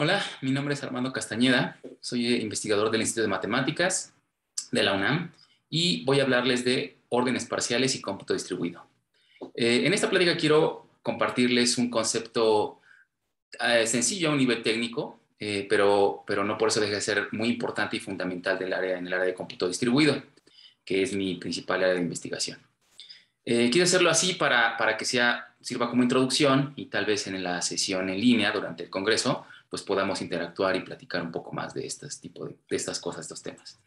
Hola, mi nombre es Armando Castañeda, soy investigador del Instituto de Matemáticas de la UNAM y voy a hablarles de órdenes parciales y cómputo distribuido. En esta plática quiero compartirles un concepto sencillo a un nivel técnico, pero no por eso deja de ser muy importante y fundamental en el área de cómputo distribuido, que es mi principal área de investigación. Quiero hacerlo así para que sirva como introducción y tal vez en la sesión en línea durante el congreso, pues podamos interactuar y platicar un poco más de estas cosas, estos temas.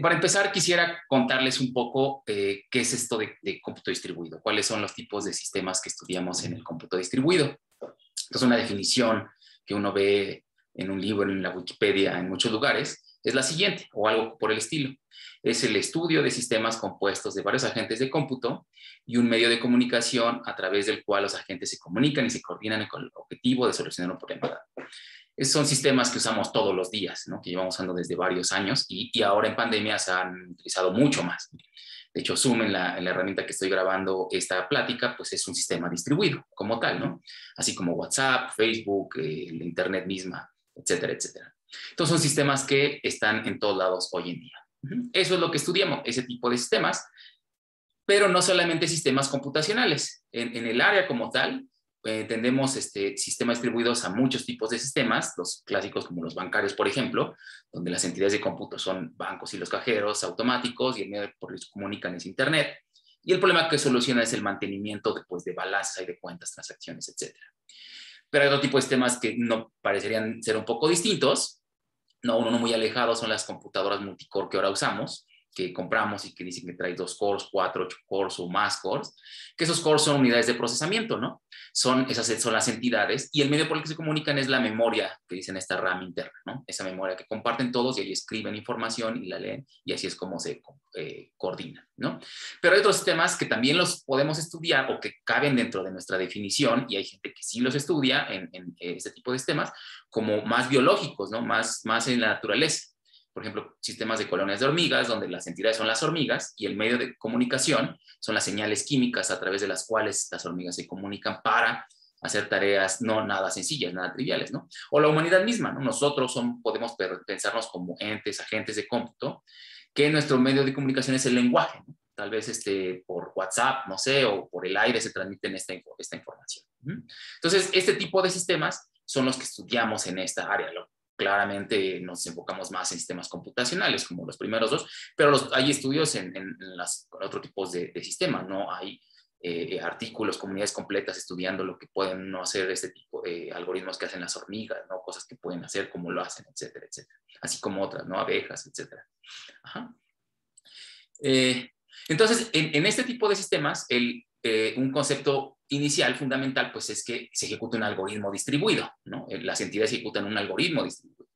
Para empezar, quisiera contarles un poco qué es esto de cómputo distribuido, cuáles son los tipos de sistemas que estudiamos en el cómputo distribuido. Entonces, una definición que uno ve en un libro, en la Wikipedia, en muchos lugares, es la siguiente, o algo por el estilo. Es el estudio de sistemas compuestos de varios agentes de cómputo y un medio de comunicación a través del cual los agentes se comunican y se coordinan con el objetivo de solucionar un problema dado. Esos son sistemas que usamos todos los días, ¿no? Que llevamos usando desde varios años y ahora en pandemia se han utilizado mucho más. De hecho, Zoom, en la herramienta que estoy grabando esta plática, pues es un sistema distribuido como tal, ¿no? Así como WhatsApp, Facebook, la Internet misma, etcétera, etcétera. Entonces, son sistemas que están en todos lados hoy en día. Eso es lo que estudiamos, ese tipo de sistemas, pero no solamente sistemas computacionales. En el área como tal, entendemos sistemas distribuidos a muchos tipos de sistemas, los clásicos como los bancarios, por ejemplo, donde las entidades de cómputo son bancos y los cajeros automáticos y el medio por el que se comunican es Internet. Y el problema que soluciona es el mantenimiento después de balanzas y de cuentas, transacciones, etcétera. Pero hay otro tipo de sistemas que no parecerían ser un poco distintos, no, uno no muy alejado, son las computadoras multicore que ahora usamos, que compramos y que dicen que trae 2 cores, 4, 8 cores o más cores, que esos cores son unidades de procesamiento, ¿no? Esas son las entidades y el medio por el que se comunican es la memoria, que dicen esta RAM interna, ¿no? Esa memoria que comparten todos y ahí escriben información y la leen y así es como se coordinan, ¿no? Pero hay otros sistemas que también los podemos estudiar o que caben dentro de nuestra definición y hay gente que sí los estudia en este tipo de sistemas como más biológicos, ¿no? Más en la naturaleza. Por ejemplo, sistemas de colonias de hormigas, donde las entidades son las hormigas y el medio de comunicación son las señales químicas a través de las cuales las hormigas se comunican para hacer tareas no nada sencillas, nada triviales, ¿no? O la humanidad misma, ¿no? Nosotros podemos pensarnos como entes, agentes de cómputo, que nuestro medio de comunicación es el lenguaje, ¿no? Tal vez por WhatsApp, no sé, o por el aire se transmiten esta información. Entonces, este tipo de sistemas son los que estudiamos en esta área. Claramente nos enfocamos más en sistemas computacionales, como los primeros dos, pero hay estudios en otros tipos de sistemas, ¿no? Hay artículos, comunidades completas estudiando lo que pueden no hacer este tipo de algoritmos que hacen las hormigas, ¿no? Cosas que pueden hacer, cómo lo hacen, etcétera, etcétera. Así como otras, ¿no? Abejas, etcétera. Ajá. Entonces, en este tipo de sistemas, un concepto inicial, fundamental, pues es que se ejecuta un algoritmo distribuido, ¿no? Las entidades ejecutan un algoritmo distribuido.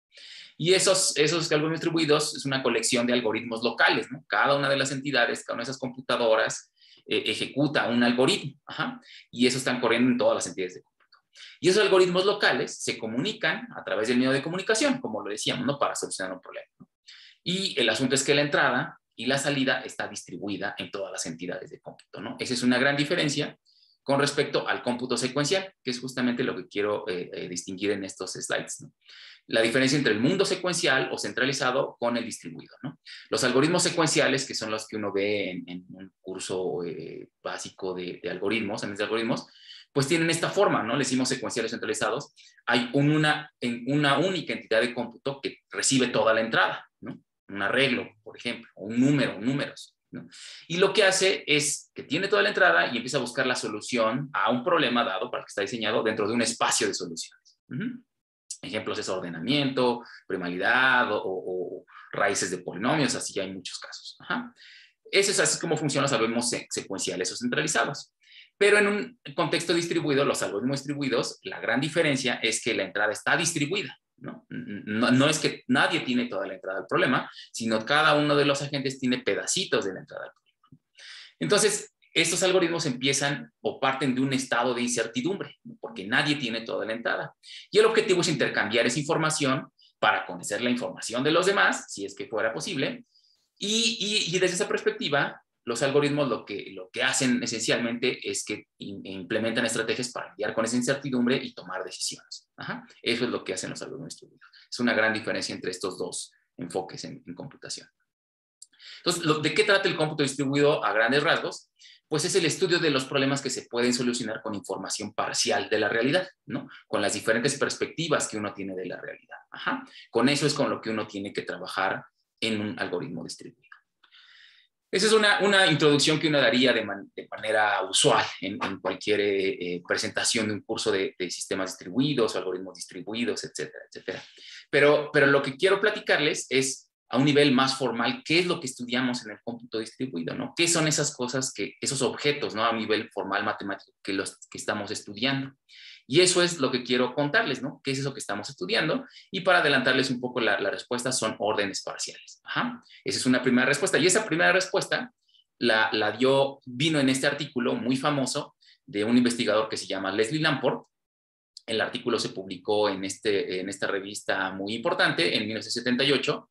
Y esos algoritmos distribuidos es una colección de algoritmos locales, ¿no? Cada una de las entidades, cada una de esas computadoras ejecuta un algoritmo, ajá, y eso están corriendo en todas las entidades de cómputo. Y esos algoritmos locales se comunican a través del medio de comunicación, como lo decíamos, ¿no? Para solucionar un problema, ¿no? Y el asunto es que la entrada y la salida está distribuida en todas las entidades de cómputo, ¿no? Esa es una gran diferencia con respecto al cómputo secuencial, que es justamente lo que quiero distinguir en estos slides, ¿no? La diferencia entre el mundo secuencial o centralizado con el distribuido, ¿no? Los algoritmos secuenciales, que son los que uno ve en un curso básico de algoritmos, en de algoritmos, pues tienen esta forma, ¿no? Le decimos secuenciales centralizados. Hay una única entidad de cómputo que recibe toda la entrada, ¿no? Un arreglo, por ejemplo, o un número, números, ¿no? Y lo que hace es que tiene toda la entrada y empieza a buscar la solución a un problema dado para el que está diseñado dentro de un espacio de soluciones. Ejemplos es ordenamiento, primalidad o raíces de polinomios, así hay muchos casos. Ajá. Eso es así como funcionan los algoritmos secuenciales o centralizados. Pero en un contexto distribuido, los algoritmos distribuidos, la gran diferencia es que la entrada está distribuida. No es que nadie tiene toda la entrada al problema, sino cada uno de los agentes tiene pedacitos de la entrada al problema. Entonces, estos algoritmos empiezan o parten de un estado de incertidumbre, ¿no? Porque nadie tiene toda la entrada. Y el objetivo es intercambiar esa información para conocer la información de los demás, si es que fuera posible, y desde esa perspectiva, los algoritmos lo que hacen esencialmente es que implementan estrategias para lidiar con esa incertidumbre y tomar decisiones. Ajá. Eso es lo que hacen los algoritmos distribuidos. Es una gran diferencia entre estos dos enfoques en computación. Entonces, ¿de qué trata el cómputo distribuido a grandes rasgos? Pues es el estudio de los problemas que se pueden solucionar con información parcial de la realidad, ¿no? Con las diferentes perspectivas que uno tiene de la realidad. Ajá. Con eso es con lo que uno tiene que trabajar en un algoritmo distribuido. Esa es una introducción que uno daría de manera usual en cualquier presentación de un curso de sistemas distribuidos o algoritmos distribuidos, etcétera, etcétera. Pero lo que quiero platicarles es a un nivel más formal, qué es lo que estudiamos en el cómputo distribuido, ¿no? ¿Qué son esas cosas, esos objetos, ¿no? A un nivel formal matemático que estamos estudiando. Y eso es lo que quiero contarles, ¿no? ¿Qué es eso que estamos estudiando? Y para adelantarles un poco la respuesta son órdenes parciales. Ajá. Esa es una primera respuesta. Y esa primera respuesta vino en este artículo muy famoso de un investigador que se llama Leslie Lamport. El artículo se publicó en esta revista muy importante en 1978.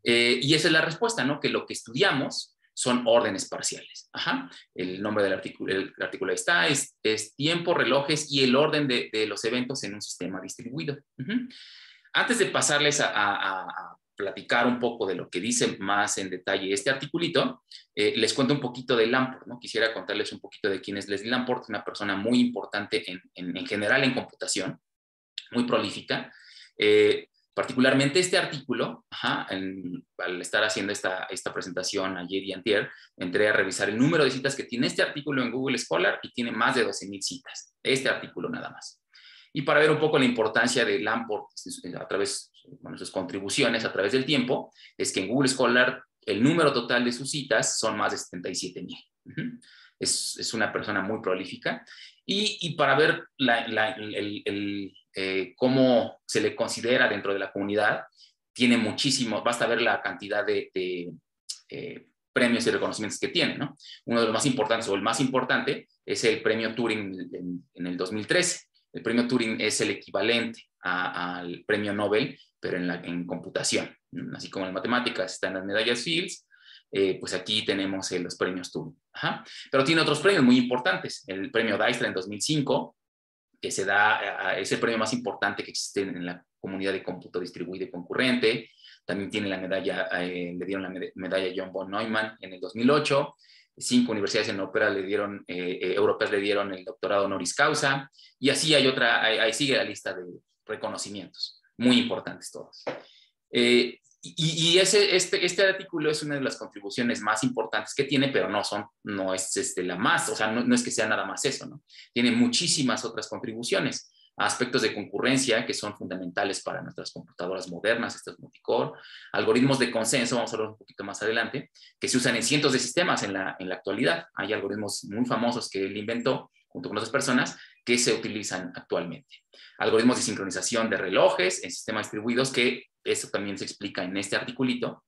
Y esa es la respuesta, ¿no? Que lo que estudiamos son órdenes parciales. Ajá. El nombre del artículo está, es tiempo, relojes y el orden de los eventos en un sistema distribuido. Antes de pasarles a platicar un poco de lo que dice más en detalle este articulito, les cuento un poquito de Lamport, ¿no? Quisiera contarles un poquito de quién es Leslie Lamport, una persona muy importante en general en computación, muy prolífica. Particularmente este artículo, al estar haciendo esta presentación ayer y antier, entré a revisar el número de citas que tiene este artículo en Google Scholar y tiene más de 12,000 citas, este artículo nada más. Y para ver un poco la importancia de Lamport a través de sus contribuciones a través del tiempo, es que en Google Scholar el número total de sus citas son más de 77,000. Es una persona muy prolífica. Y para ver cómo se le considera dentro de la comunidad, tiene muchísimo, basta ver la cantidad de premios y reconocimientos que tiene, ¿no? Uno de los más importantes, o el más importante, es el premio Turing en el 2013. El premio Turing es el equivalente al premio Nobel, pero en computación. Así como en matemáticas están las medallas Fields, pues aquí tenemos los premios Turing. Ajá. Pero tiene otros premios muy importantes. El premio Dijkstra en 2005, que es el premio más importante que existe en la comunidad de cómputo distribuido y concurrente. También tiene la medalla, le dieron la medalla John von Neumann en el 2008. 5 universidades europeas le dieron el doctorado honoris causa. Y así ahí sigue la lista de reconocimientos, muy importantes todos. Y este artículo es una de las contribuciones más importantes que tiene, pero no es la más, o sea, no es que sea nada más eso, ¿no? Tiene muchísimas otras contribuciones, aspectos de concurrencia que son fundamentales para nuestras computadoras modernas, estas multicore, algoritmos de consenso, vamos a hablar un poquito más adelante, que se usan en cientos de sistemas en la actualidad. Hay algoritmos muy famosos que él inventó junto con otras personas que se utilizan actualmente. Algoritmos de sincronización de relojes en sistemas distribuidos, que eso también se explica en este articulito.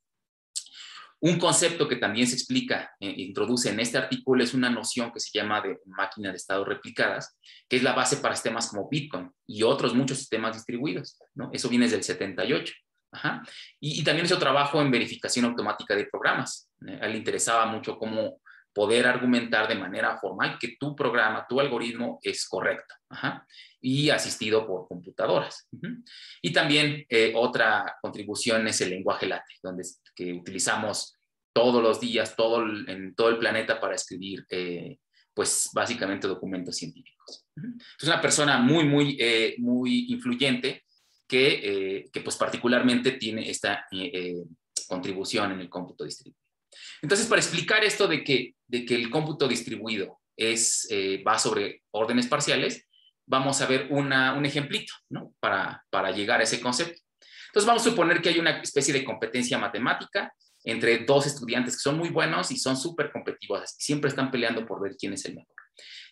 Un concepto que también se explica, introduce en este artículo, es una noción que se llama de máquina de estado replicadas, que es la base para sistemas como Bitcoin y otros muchos sistemas distribuidos, ¿no? Eso viene desde el 78. Ajá. Y también hizo trabajo en verificación automática de programas. A él le interesaba mucho cómo poder argumentar de manera formal que tu programa, tu algoritmo es correcto. Ajá. Y asistido por computadoras. Y también otra contribución es el lenguaje LaTeX, que utilizamos todos los días, en todo el planeta para escribir, pues básicamente documentos científicos. Es una persona muy influyente que pues particularmente tiene esta contribución en el cómputo distribuido. Entonces, para explicar esto de que el cómputo distribuido va sobre órdenes parciales, vamos a ver un ejemplito, ¿no? Para llegar a ese concepto. Entonces vamos a suponer que hay una especie de competencia matemática entre dos estudiantes que son muy buenos y son súper competitivos, siempre están peleando por ver quién es el mejor.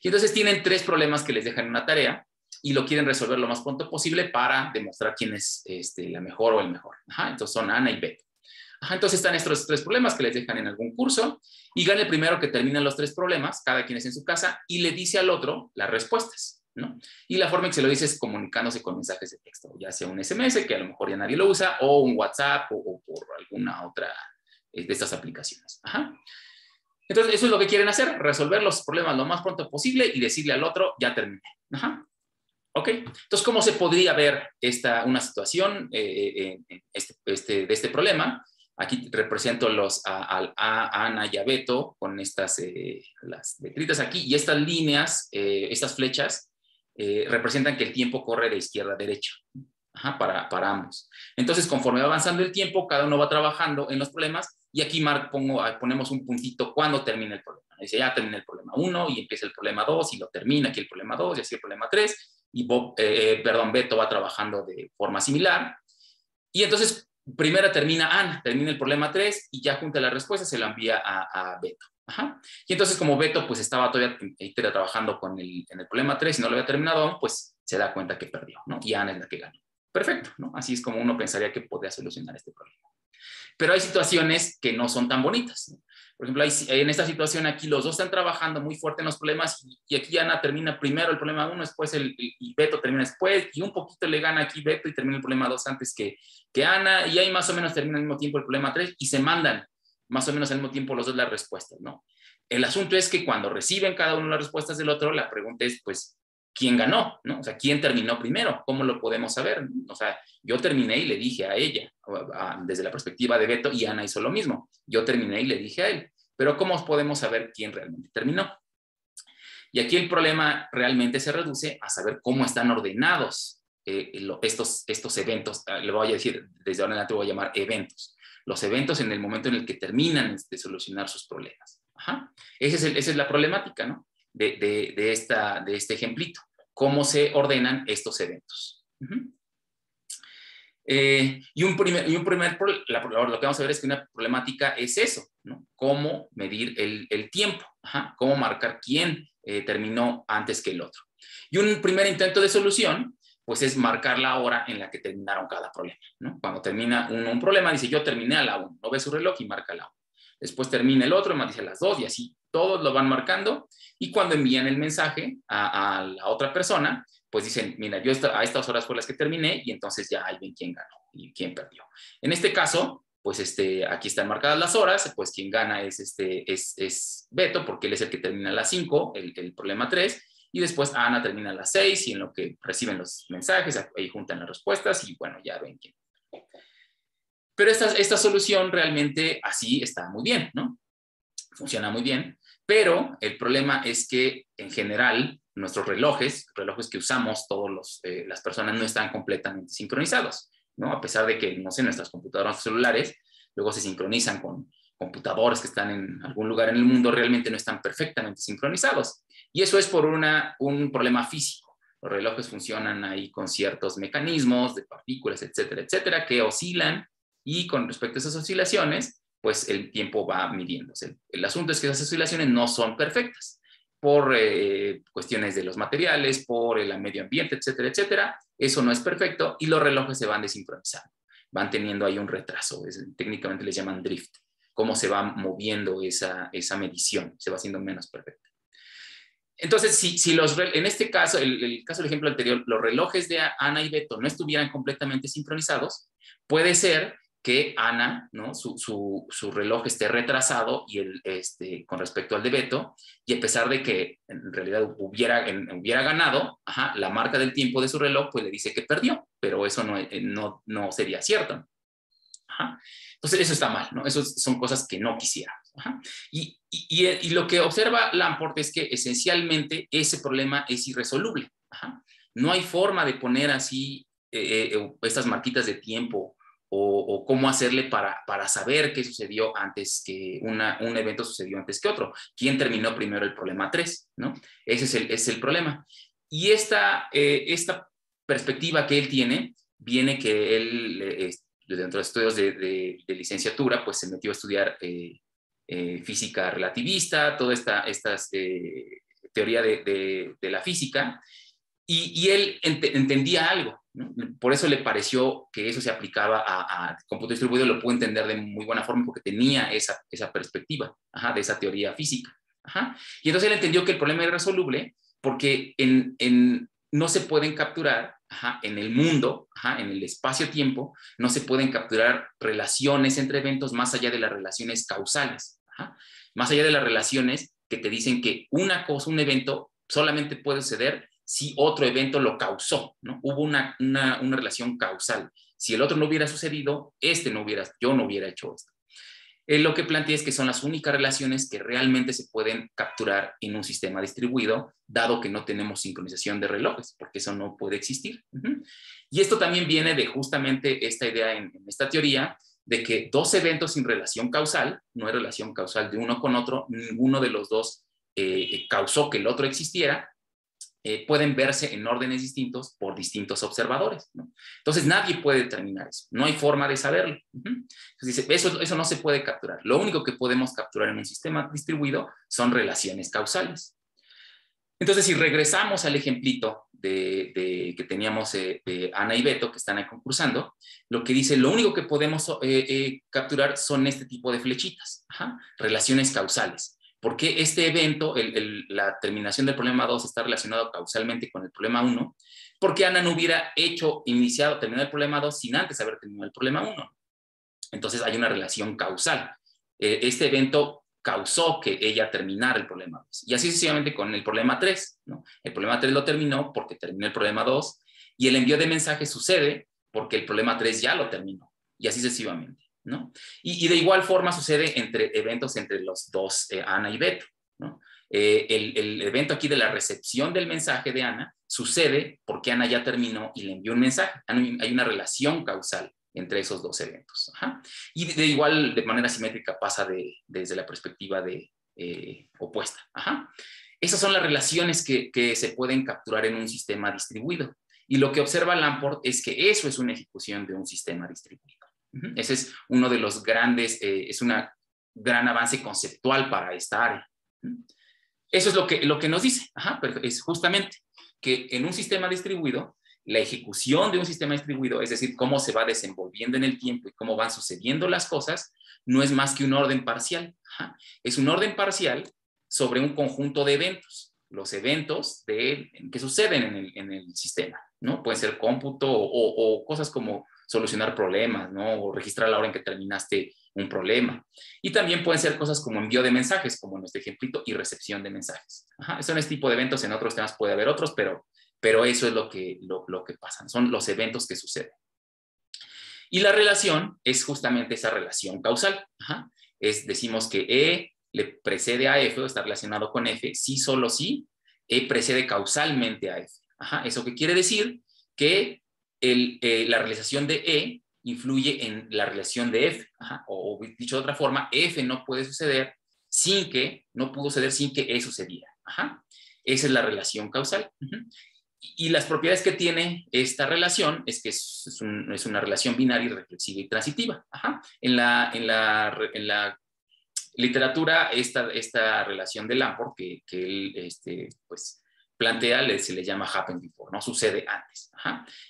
Y entonces tienen 3 problemas que les dejan una tarea y lo quieren resolver lo más pronto posible para demostrar quién es la mejor o el mejor. Ajá, entonces son Ana y Beto. Ajá, entonces están estos 3 problemas que les dejan en algún curso y gana el primero que termina los 3 problemas, cada quien es en su casa, y le dice al otro las respuestas, ¿no? Y la forma en que se lo dice es comunicándose con mensajes de texto, ya sea un SMS, que a lo mejor ya nadie lo usa, o un WhatsApp o por alguna otra de estas aplicaciones. Ajá. Entonces, eso es lo que quieren hacer, resolver los problemas lo más pronto posible y decirle al otro, ya terminé. Ajá. ¿Ok? Entonces, ¿cómo se podría ver una situación de este problema? Aquí represento a Ana y a Beto con las letritas aquí, y estas líneas, estas flechas, representan que el tiempo corre de izquierda a derecha. Ajá, para ambos. Entonces, conforme va avanzando el tiempo, cada uno va trabajando en los problemas, y aquí ponemos un puntito cuando termina el problema. Dice, ya termina el problema 1 y empieza el problema 2 y lo termina aquí el problema 2 y así el problema 3, y Beto va trabajando de forma similar. Y entonces, primero termina el problema 3 y ya junta la respuesta, se la envía a Beto. Ajá. Y entonces, como Beto pues estaba todavía trabajando en el problema 3 y no lo había terminado aún, pues se da cuenta que perdió, ¿no? Y Ana es la que ganó. Perfecto, ¿no? Así es como uno pensaría que podría solucionar este problema. Pero hay situaciones que no son tan bonitas, ¿no? Por ejemplo, en esta situación aquí los dos están trabajando muy fuerte en los problemas, y aquí Ana termina primero el problema 1, después y Beto termina después, y un poquito le gana aquí Beto y termina el problema 2 antes que Ana, y ahí más o menos termina al mismo tiempo el problema 3 y se mandan más o menos al mismo tiempo los dos las respuestas, ¿no? El asunto es que cuando reciben cada uno las respuestas del otro, la pregunta es, pues, ¿quién ganó? ¿No? O sea, ¿quién terminó primero? ¿Cómo lo podemos saber? O sea, yo terminé y le dije a ella, desde la perspectiva de Beto, y Ana hizo lo mismo. Yo terminé y le dije a él. Pero ¿cómo podemos saber quién realmente terminó? Y aquí el problema realmente se reduce a saber cómo están ordenados estos eventos. Le voy a decir, desde ahora en adelante voy a llamar eventos. Los eventos en el momento en el que terminan de solucionar sus problemas. Ajá. Esa es la problemática, ¿no? de este ejemplito. ¿Cómo se ordenan estos eventos? Lo que vamos a ver es que una problemática es eso, ¿no? Cómo medir el tiempo, ajá, cómo marcar quién terminó antes que el otro. Y un primer intento de solución, pues es marcar la hora en la que terminaron cada problema, ¿no? Cuando termina un problema, dice yo terminé a la 1, no ve su reloj y marca la 1. Después termina el otro, dice a las 2, y así todos lo van marcando, y cuando envían el mensaje a la otra persona, pues dicen, mira, yo a estas horas fue las que terminé, y entonces ya ahí ven quién ganó y quién perdió. En este caso, pues aquí están marcadas las horas, pues quien gana es Beto, porque él es el que termina a las 5, el problema 3, y después Ana termina a las 6, y en lo que reciben los mensajes, ahí juntan las respuestas, y bueno, ya ven quién. Pero esta solución realmente así está muy bien, ¿no? Funciona muy bien, pero el problema es que en general nuestros relojes que usamos todas las personas no están completamente sincronizados, ¿no? A pesar de que, no sé, nuestras computadoras celulares luego se sincronizan con computadores que están en algún lugar en el mundo, realmente no están perfectamente sincronizados. Y eso es por un problema físico. Los relojes funcionan ahí con ciertos mecanismos de partículas, etcétera, etcétera, que oscilan, y con respecto a esas oscilaciones, pues el tiempo va midiéndose. El asunto es que esas oscilaciones no son perfectas por cuestiones de los materiales, por el medio ambiente, etcétera, etcétera. Eso no es perfecto y los relojes se van desincronizando, van teniendo ahí un retraso, técnicamente les llaman drift, cómo se va moviendo esa medición, se va haciendo menos perfecta. Entonces, en este caso, el caso del ejemplo anterior, los relojes de Ana y Beto no estuvieran completamente sincronizados, puede ser que Ana, ¿no? su reloj esté retrasado con respecto al de Beto, y a pesar de que en realidad hubiera ganado, ajá, la marca del tiempo de su reloj pues le dice que perdió, pero eso no sería cierto. Ajá. Entonces eso está mal, ¿no? Eso son cosas que no quisiéramos. Ajá. Y lo que observa Lamport es que esencialmente ese problema es irresoluble. Ajá. No hay forma de poner así estas marquitas de tiempo, o cómo hacerle para saber qué sucedió antes que un evento sucedió antes que otro. ¿Quién terminó primero el problema 3? ¿No? Ese es el problema. Y esta perspectiva que él tiene, viene que él, dentro de estudios de licenciatura, pues se metió a estudiar física relativista, toda esta teoría de la física, y él entendía algo, ¿no? Por eso le pareció que eso se aplicaba a cómputo distribuido, lo pudo entender de muy buena forma porque tenía esa perspectiva, ajá, de esa teoría física. Ajá. Y entonces él entendió que el problema era irresoluble porque no se pueden capturar, ajá, en el mundo, ajá, en el espacio-tiempo, no se pueden capturar relaciones entre eventos más allá de las relaciones causales. Ajá. Más allá de las relaciones que te dicen que una cosa, un evento, solamente puede suceder si otro evento lo causó, ¿no? Hubo una relación causal. Si el otro no hubiera sucedido, yo no hubiera hecho esto. Lo que plantea es que son las únicas relaciones que realmente se pueden capturar en un sistema distribuido, dado que no tenemos sincronización de relojes, porque eso no puede existir. Y esto también viene de justamente esta idea en esta teoría, de que dos eventos sin relación causal, no hay relación causal de uno con otro, ninguno de los dos causó que el otro existiera, pueden verse en órdenes distintos por distintos observadores, ¿no? Entonces nadie puede determinar eso, no hay forma de saberlo. Entonces dice, eso no se puede capturar. Lo único que podemos capturar en un sistema distribuido son relaciones causales. Entonces, si regresamos al ejemplito que teníamos de Ana y Beto, que están ahí concursando, lo que dice, lo único que podemos capturar son este tipo de flechitas, relaciones causales. ¿Por qué este evento, la terminación del problema 2 está relacionado causalmente con el problema 1? Porque Ana no hubiera terminado el problema 2 sin antes haber terminado el problema 1. Entonces hay una relación causal. Este evento causó que ella terminara el problema 2. Y así sucesivamente con el problema 3, ¿no? El problema 3 lo terminó porque terminó el problema 2 y el envío de mensajes sucede porque el problema 3 ya lo terminó. Y así sucesivamente, ¿no? Y de igual forma sucede entre eventos entre los dos, Ana y Beto, ¿no? El evento aquí de la recepción del mensaje de Ana sucede porque Ana ya terminó y le envió un mensaje. Hay una relación causal entre esos dos eventos. Y de manera simétrica pasa desde la perspectiva opuesta. Esas son las relaciones que se pueden capturar en un sistema distribuido. Y lo que observa Lamport es que eso es una ejecución de un sistema distribuido. Ese es uno de los grandes, es un gran avance conceptual para esta área. Eso es lo que nos dice, pero es justamente que en un sistema distribuido, la ejecución de un sistema distribuido, es decir, cómo se va desenvolviendo en el tiempo y cómo van sucediendo las cosas, no es más que un orden parcial. Es un orden parcial sobre un conjunto de eventos, los eventos que suceden en el sistema, ¿no? Pueden ser cómputo o cosas como solucionar problemas, ¿no? O registrar la hora en que terminaste un problema. Y también pueden ser cosas como envío de mensajes, como en este ejemplito, y recepción de mensajes. Son este tipo de eventos. En otros temas puede haber otros, pero eso es lo que pasa. Son los eventos que suceden. Y la relación es justamente esa relación causal. Decimos que E le precede a F o está relacionado con F, sí, solo sí, E precede causalmente a F. ¿Eso qué quiere decir? Que la realización de E influye en la relación de F. O dicho de otra forma, F no puede suceder no pudo suceder sin que E sucediera. Esa es la relación causal. Y las propiedades que tiene esta relación es que es una relación binaria, reflexiva y transitiva. En la literatura, esta relación de Lamport que él pues, plantea, se le llama happens before, ¿no? Sucede antes.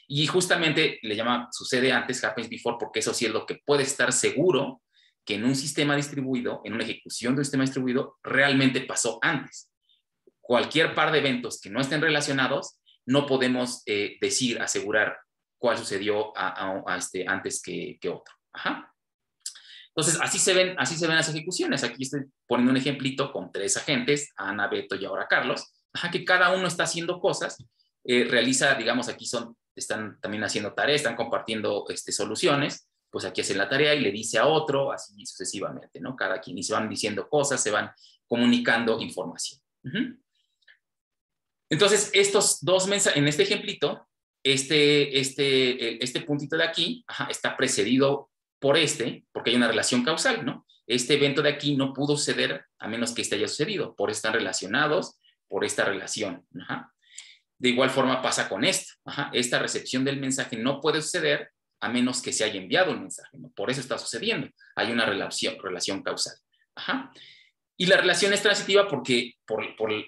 Y justamente le llama sucede antes, happens before, porque eso sí es lo que puede estar seguro que en un sistema distribuido, en una ejecución de un sistema distribuido, realmente pasó antes. Cualquier par de eventos que no estén relacionados, no podemos asegurar cuál sucedió antes que otro. Entonces, así se ven las ejecuciones. Aquí estoy poniendo un ejemplito con 3 agentes, Ana, Beto y ahora Carlos, que cada uno está haciendo cosas, realiza, digamos, aquí están también haciendo tareas, están compartiendo soluciones, pues aquí hacen la tarea y le dice a otro, así sucesivamente, ¿no? Cada quien, y se van diciendo cosas, se van comunicando información. Entonces, estos dos mensajes, en este ejemplito, este puntito de aquí está precedido por porque hay una relación causal, ¿no? Este evento de aquí no pudo suceder a menos que haya sucedido, por eso están relacionados por esta relación. De igual forma pasa con esto. Esta recepción del mensaje no puede suceder a menos que se haya enviado un mensaje, ¿no? Por eso está sucediendo. Hay una relación causal. Y la relación es transitiva porque por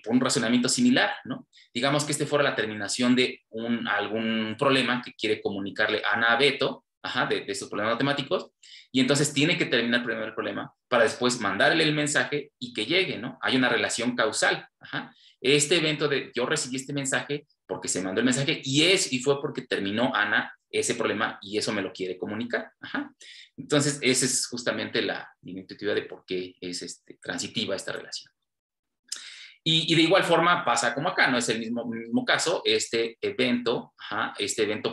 un razonamiento similar, ¿no? Digamos que fuera la terminación de algún problema que quiere comunicarle Ana a Beto, de estos problemas matemáticos, y entonces tiene que terminar primero el problema para después mandarle el mensaje y que llegue, ¿no? Hay una relación causal. Este evento de yo recibí este mensaje porque se mandó el mensaje y fue porque terminó Ana ese problema y eso me lo quiere comunicar. Ajá. Entonces, esa es justamente la intuitiva de por qué es transitiva esta relación. Y de igual forma pasa como acá, no es el mismo caso, este evento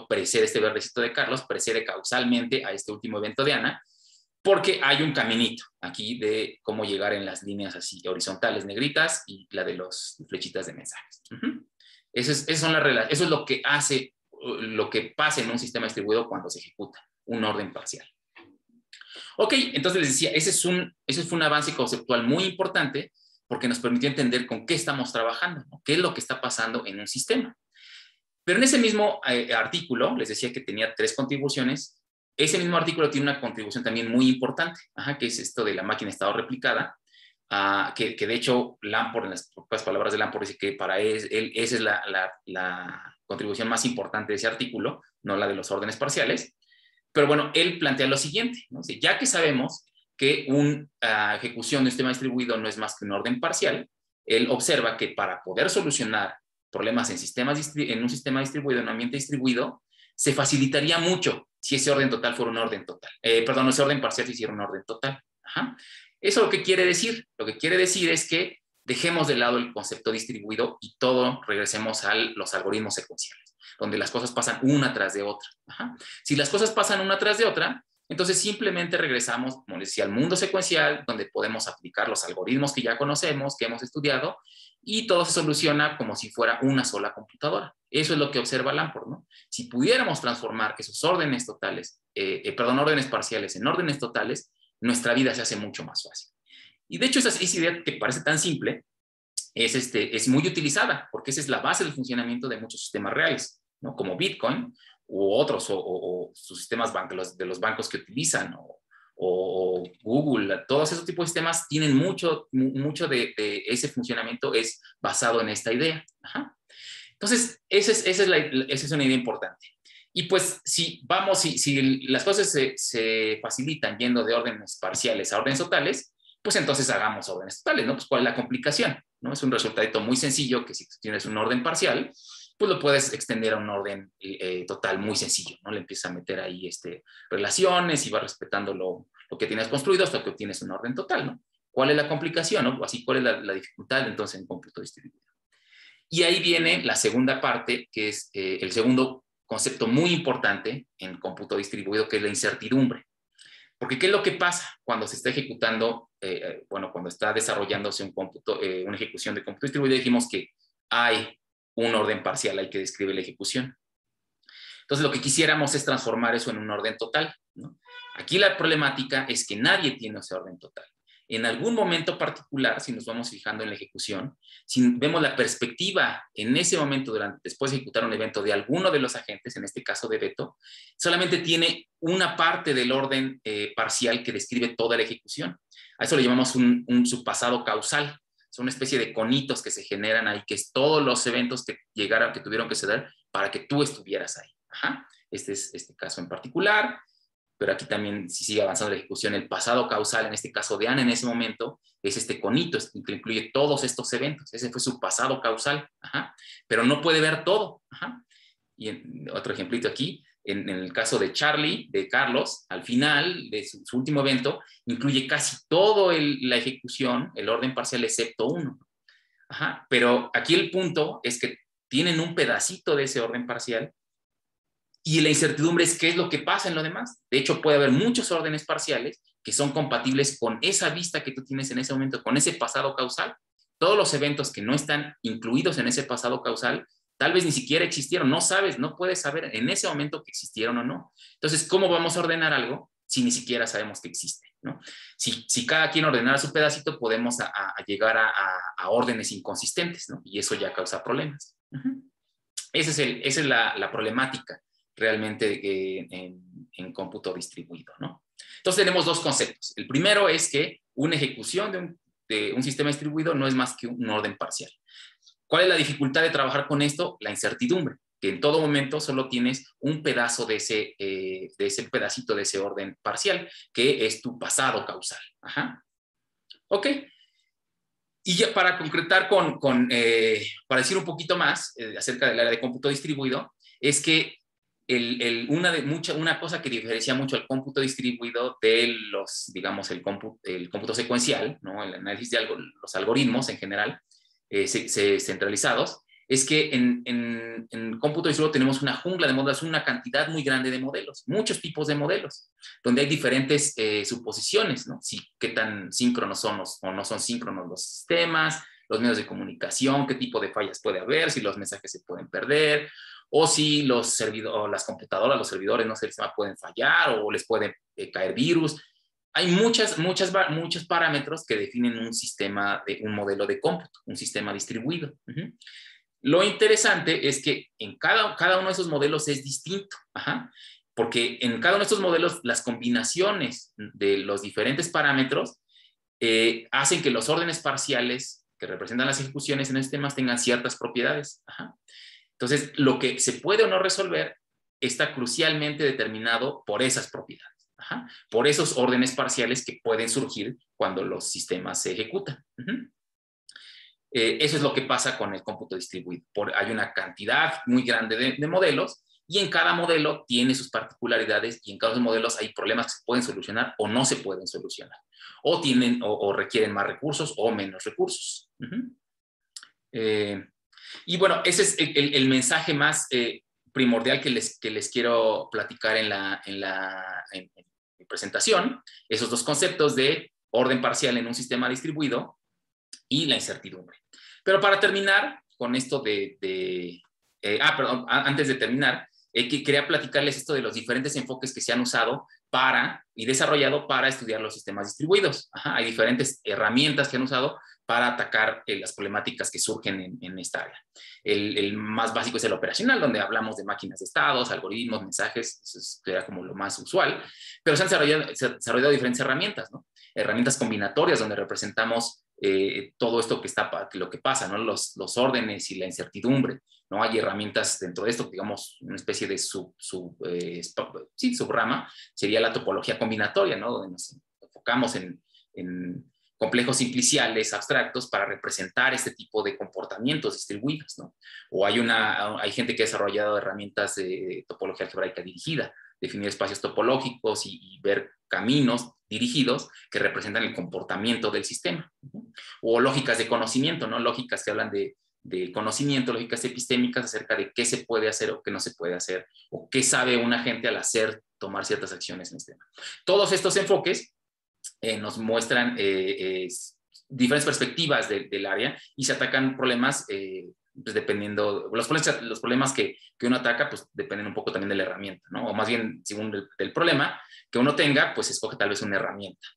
precede, este verdecito de Carlos, precede causalmente a este último evento de Ana, porque hay un caminito aquí de cómo llegar en las líneas así horizontales negritas y la de las flechitas de mensajes. Eso es lo que hace, lo que pasa en un sistema distribuido cuando se ejecuta un orden parcial. Ok, entonces les decía, ese fue un avance conceptual muy importante porque nos permitió entender con qué estamos trabajando, ¿no? Qué es lo que está pasando en un sistema. Pero en ese mismo artículo, les decía que tenía 3 contribuciones, ese mismo artículo tiene una contribución también muy importante, que es esto de la máquina de estado replicada, que de hecho Lamport, en las propias palabras de Lamport, dice que para él esa es la contribución más importante de ese artículo, no la de los órdenes parciales. Pero bueno, él plantea lo siguiente, ¿no? Ya que sabemos que una ejecución de un sistema distribuido no es más que un orden parcial, él observa que para poder solucionar problemas en un sistema distribuido, en un ambiente distribuido, se facilitaría mucho si ese orden total fuera un orden total. Ese orden parcial se hiciera un orden total. Ajá. ¿Eso lo que quiere decir? Lo que quiere decir es que dejemos de lado el concepto distribuido y todo regresemos a los algoritmos secuenciales, donde las cosas pasan una tras de otra. Ajá. Si las cosas pasan una tras de otra, entonces simplemente regresamos, como les decía, al mundo secuencial, donde podemos aplicar los algoritmos que ya conocemos, que hemos estudiado, y todo se soluciona como si fuera una sola computadora. Eso es lo que observa Lamport, ¿no? Si pudiéramos transformar esos órdenes totales, órdenes parciales en órdenes totales, nuestra vida se hace mucho más fácil. Y de hecho esa idea que parece tan simple es muy utilizada, porque esa es la base del funcionamiento de muchos sistemas reales, ¿no? Como Bitcoin u otros, o sus sistemas de los bancos que utilizan, o Google, todos esos tipos de sistemas tienen mucho de ese funcionamiento es basado en esta idea. Ajá. Entonces, esa es una idea importante. Y pues, si las cosas se facilitan yendo de órdenes parciales a órdenes totales, pues entonces hagamos órdenes totales, ¿no? Pues, ¿cuál es la complicación? ¿No? Es un resultadito muy sencillo que si tú tienes un orden parcial, pues lo puedes extender a un orden total muy sencillo, ¿no? Le empiezas a meter ahí relaciones y vas respetando lo que tienes construido hasta que obtienes un orden total, ¿no? ¿Cuál es la complicación, no? Así, ¿cuál es la dificultad entonces en cómputo distribuido? Y ahí viene la segunda parte, que es el segundo concepto muy importante en cómputo distribuido, que es la incertidumbre. Porque ¿qué es lo que pasa cuando se está ejecutando, cuando está desarrollándose una ejecución de cómputo distribuido? Dijimos que hay un orden parcial ahí que describe la ejecución. Entonces, lo que quisiéramos es transformar eso en un orden total, ¿no? Aquí la problemática es que nadie tiene ese orden total. En algún momento particular, si nos vamos fijando en la ejecución, si vemos la perspectiva en ese momento, después de ejecutar un evento de alguno de los agentes, en este caso de Beto, solamente tiene una parte del orden parcial que describe toda la ejecución. A eso le llamamos un subpasado causal. Son una especie de conitos que se generan ahí, que es todos los eventos que tuvieron que suceder para que tú estuvieras ahí. Ajá. Este es este caso en particular. Pero aquí también, si sigue avanzando la ejecución, el pasado causal, en este caso de Ana en ese momento, es este conito, que incluye todos estos eventos. Ese fue su pasado causal. Ajá. Pero no puede ver todo. Ajá. Y otro ejemplito aquí, en el caso de Charlie, de Carlos, al final de su último evento, incluye casi todo la ejecución, el orden parcial, excepto uno. Ajá. Pero aquí el punto es que tienen un pedacito de ese orden parcial y la incertidumbre es qué es lo que pasa en lo demás. De hecho, puede haber muchos órdenes parciales que son compatibles con esa vista que tú tienes en ese momento, con ese pasado causal. Todos los eventos que no están incluidos en ese pasado causal, tal vez ni siquiera existieron. No sabes, no puedes saber en ese momento que existieron o no. Entonces, ¿cómo vamos a ordenar algo si ni siquiera sabemos que existe, ¿no? Si cada quien ordenara su pedacito, podemos llegar a órdenes inconsistentes, ¿no? Y eso ya causa problemas. Esa es la problemática realmente en cómputo distribuido, ¿no? Entonces tenemos dos conceptos. El primero es que una ejecución de un sistema distribuido no es más que un orden parcial. ¿Cuál es la dificultad de trabajar con esto? La incertidumbre, que en todo momento solo tienes un pedazo de ese pedacito de ese orden parcial, que es tu pasado causal. Ajá. Ok. Y ya para concretar para decir un poquito más acerca del área de cómputo distribuido, es que una cosa que diferencia mucho el cómputo distribuido de digamos, el cómputo secuencial, ¿no? El análisis de los algoritmos en general, centralizados, es que en cómputo distribuido tenemos una jungla de modelos, una cantidad muy grande de modelos, muchos tipos de modelos, donde hay diferentes suposiciones, ¿no? Qué tan síncronos son o no son síncronos los sistemas, los medios de comunicación, qué tipo de fallas puede haber, si los mensajes se pueden perder, o si las computadoras, los servidores, no sé, pueden fallar o les puede caer virus. Hay muchos parámetros que definen un modelo de cómputo, un sistema distribuido. Lo interesante es que en cada uno de esos modelos es distinto, porque en cada uno de estos modelos las combinaciones de los diferentes parámetros hacen que los órdenes parciales que representan las ejecuciones en los sistemas tengan ciertas propiedades. Entonces, lo que se puede o no resolver está crucialmente determinado por esas propiedades, por esos órdenes parciales que pueden surgir cuando los sistemas se ejecutan. Eso es lo que pasa con el cómputo distribuido. Hay una cantidad muy grande de modelos y en cada modelo tiene sus particularidades y en cada uno de los modelos hay problemas que se pueden solucionar o no se pueden solucionar. O requieren más recursos o menos recursos. Y bueno, ese es el mensaje más primordial que les quiero platicar en mi presentación. Esos dos conceptos de orden parcial en un sistema distribuido y la incertidumbre. Pero para terminar con esto antes de terminar, quería platicarles esto de los diferentes enfoques que se han usado y desarrollado para estudiar los sistemas distribuidos. Hay diferentes herramientas que han usado para atacar las problemáticas que surgen en esta área. El más básico es el operacional, donde hablamos de máquinas de estados, algoritmos, mensajes, eso era como lo más usual, pero se han desarrollado diferentes herramientas, ¿no? Herramientas combinatorias, donde representamos todo esto lo que pasa, ¿no? Los órdenes y la incertidumbre, ¿no? Hay herramientas dentro de esto, digamos, una especie de subrama, sería la topología combinatoria, ¿no? Donde nos enfocamos en complejos simpliciales abstractos para representar este tipo de comportamientos distribuidos, ¿no? O hay gente que ha desarrollado herramientas de topología algebraica dirigida, definir espacios topológicos y ver caminos dirigidos que representan el comportamiento del sistema. O lógicas de conocimiento, ¿no? Lógicas que hablan de conocimiento, lógicas epistémicas acerca de qué se puede hacer o qué no se puede hacer, o qué sabe un agente al tomar ciertas acciones en el sistema. Todos estos enfoques nos muestran diferentes perspectivas del área y se atacan problemas pues dependiendo, los problemas que uno ataca, pues dependen un poco también de la herramienta, ¿no? O más bien, según del problema que uno tenga, pues escoge tal vez una herramienta.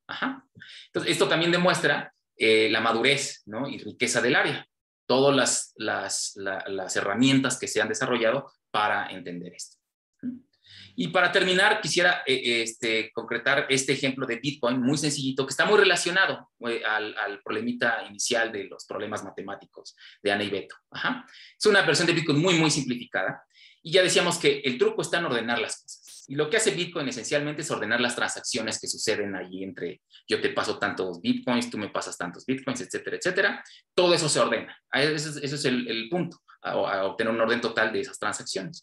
Entonces, esto también demuestra la madurez, ¿no? Y riqueza del área. Todas las herramientas que se han desarrollado para entender esto. Y para terminar, quisiera concretar este ejemplo de Bitcoin muy sencillito, que está muy relacionado al problemita inicial de los problemas matemáticos de Ana y Beto. Es una versión de Bitcoin muy, muy simplificada. Y ya decíamos que el truco está en ordenar las cosas. Y lo que hace Bitcoin esencialmente es ordenar las transacciones que suceden allí entre yo te paso tantos Bitcoins, tú me pasas tantos Bitcoins, etcétera, etcétera. Todo eso se ordena. Eso es el punto, a obtener un orden total de esas transacciones.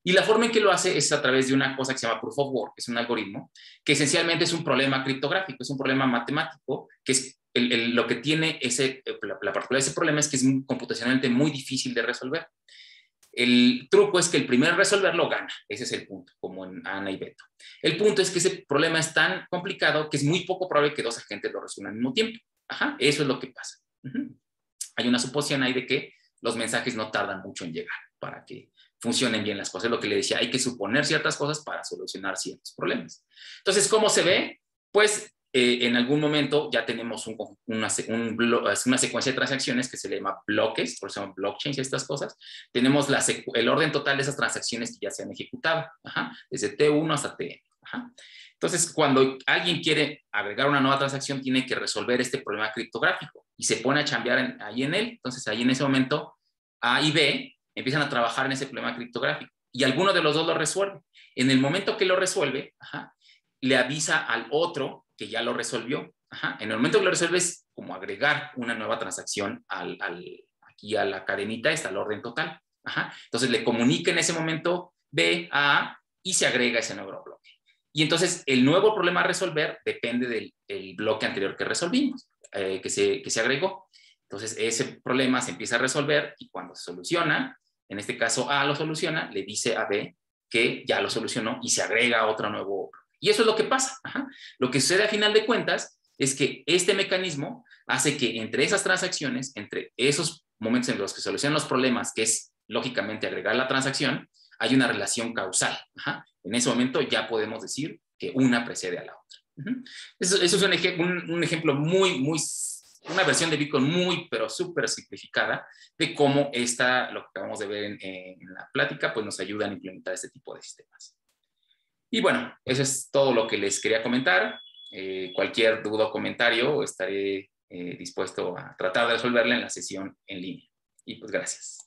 Y la forma en que lo hace es a través de una cosa que se llama Proof of Work, que es un algoritmo, que esencialmente es un problema criptográfico, es un problema matemático, que es lo que tiene la particularidad de ese problema es que es computacionalmente muy difícil de resolver. El truco es que el primero en resolverlo gana, ese es el punto, como en Ana y Beto. El punto es que ese problema es tan complicado que es muy poco probable que dos agentes lo resuelvan al mismo tiempo. Eso es lo que pasa. Hay una suposición ahí de que los mensajes no tardan mucho en llegar para que funcionen bien las cosas. Es lo que le decía, hay que suponer ciertas cosas para solucionar ciertos problemas. Entonces, ¿cómo se ve? Pues en algún momento ya tenemos una secuencia de transacciones que se le llama bloques, por eso se llaman blockchains, estas cosas. Tenemos el orden total de esas transacciones que ya se han ejecutado, desde T1 hasta Tn. Entonces, cuando alguien quiere agregar una nueva transacción, tiene que resolver este problema criptográfico y se pone a chambear ahí en él. Entonces, ahí en ese momento, A y B empiezan a trabajar en ese problema criptográfico y alguno de los dos lo resuelve. En el momento que lo resuelve, le avisa al otro que ya lo resolvió. En el momento que lo resuelves, como agregar una nueva transacción aquí a la cadenita, está el orden total. Ajá. Entonces le comunica en ese momento B a A y se agrega ese nuevo bloque. Y entonces el nuevo problema a resolver depende del bloque anterior que resolvimos, que se agregó. Entonces ese problema se empieza a resolver y cuando se soluciona, en este caso A lo soluciona, le dice a B que ya lo solucionó y se agrega otro nuevo. Y eso es lo que pasa. Ajá. Lo que sucede a final de cuentas es que este mecanismo hace que entre esas transacciones, entre esos momentos en los que se solucionan los problemas, que es lógicamente agregar la transacción, hay una relación causal. Ajá. En ese momento ya podemos decir que una precede a la otra. Uh-huh. Eso es un ejemplo una versión de Bitcoin muy, pero súper simplificada de cómo lo que acabamos de ver en la plática, pues nos ayuda a implementar este tipo de sistemas. Y bueno, eso es todo lo que les quería comentar. Cualquier duda o comentario estaré dispuesto a tratar de resolverla en la sesión en línea. Y pues gracias.